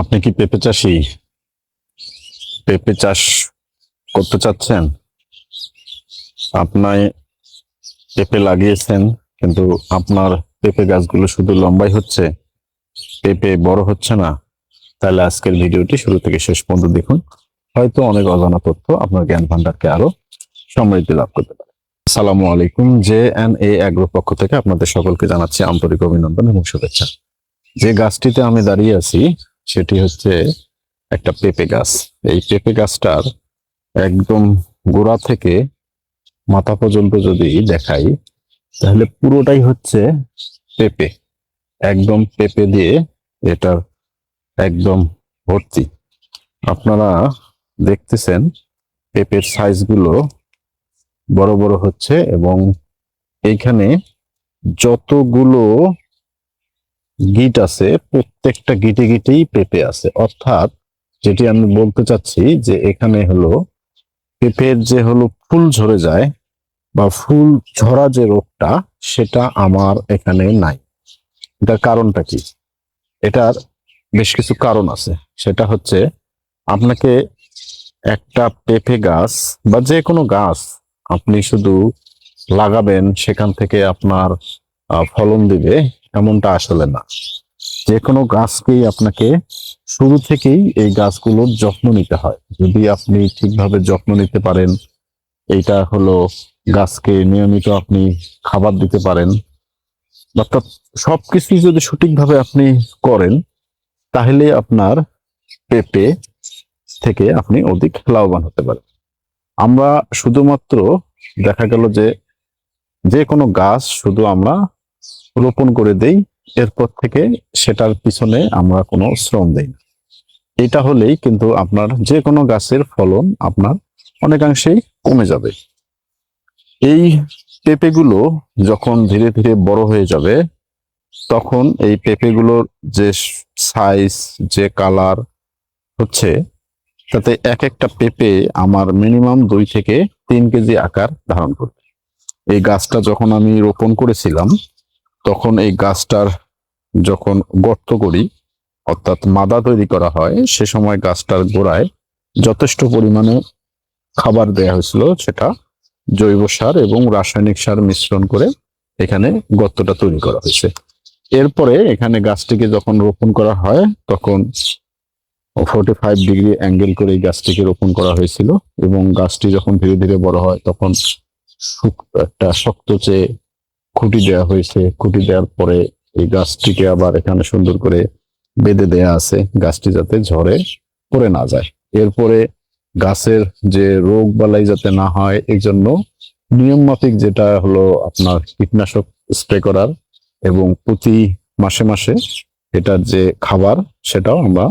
আপনি কি পেঁপে চাষী? পেঁপে চাষ করতে চাচ্ছেন? আপনার পেঁপে লাগিয়েছেন, কিন্তু আপনার পেঁপে গাছগুলো শুধু লম্বাই হচ্ছে, পেঁপে বড় হচ্ছে না। তাহলে আজকের ভিডিওটি শুরু থেকে শেষ পর্যন্ত দেখুন। হয়তো অনেক অজানা তথ্য আপনার জ্ঞান ভান্ডারকে আরো সমৃদ্ধি লাভ করতে পারে। আসসালামু আলাইকুম। JNA অ্যাগ্রো পক্ষ থেকে আপনাদের সকলকে জানাচ্ছি আন্তরিক অভিনন্দন এবং শুভেচ্ছা। যে গাছটিতে আমি দাঁড়িয়ে আছি সেটি হচ্ছে একটা পেঁপে গাছ। এই পেঁপে গাছটার একদম গোড়া থেকে মাথা পর্যন্ত যদি দেখাই, তাহলে পুরোটাই হচ্ছে পেঁপে। একদম পেঁপে দিয়ে এটার একদম ভর্তি। আপনারা দেখতেছেন পেঁপের সাইজগুলো বড় বড় হচ্ছে, এবং এইখানে যতগুলো গিট আছে প্রত্যেকটা গিটে গিটেই পেঁপে আছে। অর্থাৎ যেটি আমি বলতে চাচ্ছি যে এখানে হলো পেঁপের যে হলো ফুল ঝরে যায় বা ফুল ঝরা যে রোগটা, সেটা আমার এখানে নাই। এটার কারণটা কি? এটার বেশ কিছু কারণ আছে। সেটা হচ্ছে, আপনাকে একটা পেঁপে গাছ বা যে কোনো গাছ আপনি শুধু লাগাবেন, সেখান থেকে আপনার ফলন দিবে, এমনটা আসলে না। যে কোনো গাছকেই আপনাকে শুরু থেকেই এই গাছগুলোর যত্ন নিতে হয়। যদি আপনি ঠিকভাবে যত্ন নিতে পারেন, এইটা হলো গাছকে নিয়মিত আপনি খাবার দিতে পারেন, অর্থাৎ সবকিছু যদি সঠিকভাবে আপনি করেন, তাহলে আপনার পেঁপে থেকে আপনি অধিক লাভবান হতে পারেন। আমরা শুধুমাত্র দেখা গেল যে যে কোনো গাছ শুধু আমরা রোপণ করে দেই, এরপর থেকে সেটার পিছনে আমরা কোনো শ্রম দেই না। এটা হলেই কিন্তু আপনার যে কোনো গাছের ফলন আপনার অনেকাংশেই কমে যাবে। এই পেঁপেগুলো যখন ধীরে ধীরে বড় হয়ে যাবে, তখন এই পেঁপেগুলোর যে সাইজ, যে কালার হচ্ছে, তাতে এক একটা পেঁপে আমার মিনিমাম 2 থেকে 3 কেজি আকার ধারণ করবে। এই গাছটা যখন আমি রোপণ করেছিলাম, তখন এই গাছটার যখন গর্ত করি, অর্থাৎ মাদা তৈরি করা হয়, সে সময় গাছটার গোড়ায় যথেষ্ট পরিমাণে খাবার দেয়া হয়েছিল। সেটা জৈব সার এবং রাসায়নিক সার মিশ্রণ করে এখানে গর্তটা তৈরি করা হয়েছে। এরপরে এখানে গাছটিকে যখন রোপণ করা হয়, তখন 45 ডিগ্রি অ্যাঙ্গেল করে এই গাছটিকে রোপণ করা হয়েছিল, এবং গাছটি যখন ধীরে ধীরে বড় হয়, তখন একটা শক্ত চেয়ে খুঁটি দেওয়া হয়েছে। খুঁটি দেওয়ার পরে এই গাছটিকে আবার এখানে সুন্দর করে বেঁধে দেয়া আছে, গাছটি যাতে ঝড়ে পড়ে না যায়। এরপরে গাছের যে রোগ বালাই যাতে না হয়, এই জন্য নিয়ম মাফিক যেটা হলো আপনার কীটনাশক স্প্রে করার, এবং প্রতি মাসে মাসে এটার যে খাবার, সেটাও আমরা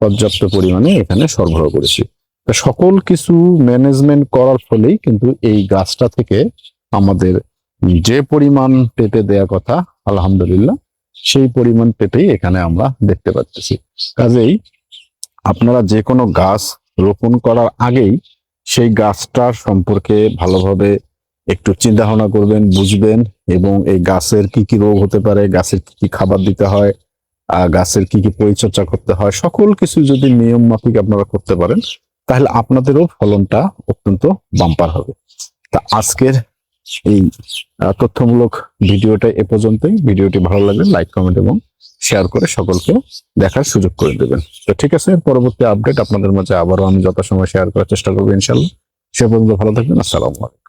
পর্যাপ্ত পরিমাণে এখানে সরবরাহ করেছি। তো সকল কিছু ম্যানেজমেন্ট করার ফলেই কিন্তু এই গাছটা থেকে আমাদের যে পরিমাণ পেঁপে দেয়া কথা, আলহামদুলিল্লাহ সেই পরিমাণ পেঁপেই এখানে আমরা দেখতে পাচ্ছি। কাজেই আপনারা যে কোনো গাছ রোপণ করার আগেই সেই গাছটার সম্পর্কে ভালোভাবে একটু চিন্তা ভাবনা করবেন, বুঝবেন, এবং এই গাছের কি কি রোগ হতে পারে, গাছের কি কি খাবার দিতে হয়, গাছের কি কি পরিচর্যা করতে হয়, সকল কিছু যদি নিয়ম মাফিক আপনারা করতে পারেন, তাহলে আপনাদেরও ফলনটা অত্যন্ত বাম্পার হবে। তা আজকের এই তথ্যমূলক ভিডিওটা এ পর্যন্তই। ভিডিওটি ভালো লাগলে লাইক, কমেন্ট এবং শেয়ার করে সকলকে দেখার সুযোগ করে দেবেন। তো ঠিক আছে, পরবর্তী আপডেট আপনাদের মাঝে আবারও আমি যথাসময় শেয়ার করার চেষ্টা করবো ইনশাল্লাহ। সে পর্যন্ত ভালো থাকবেন। আসসালামু আলাইকুম।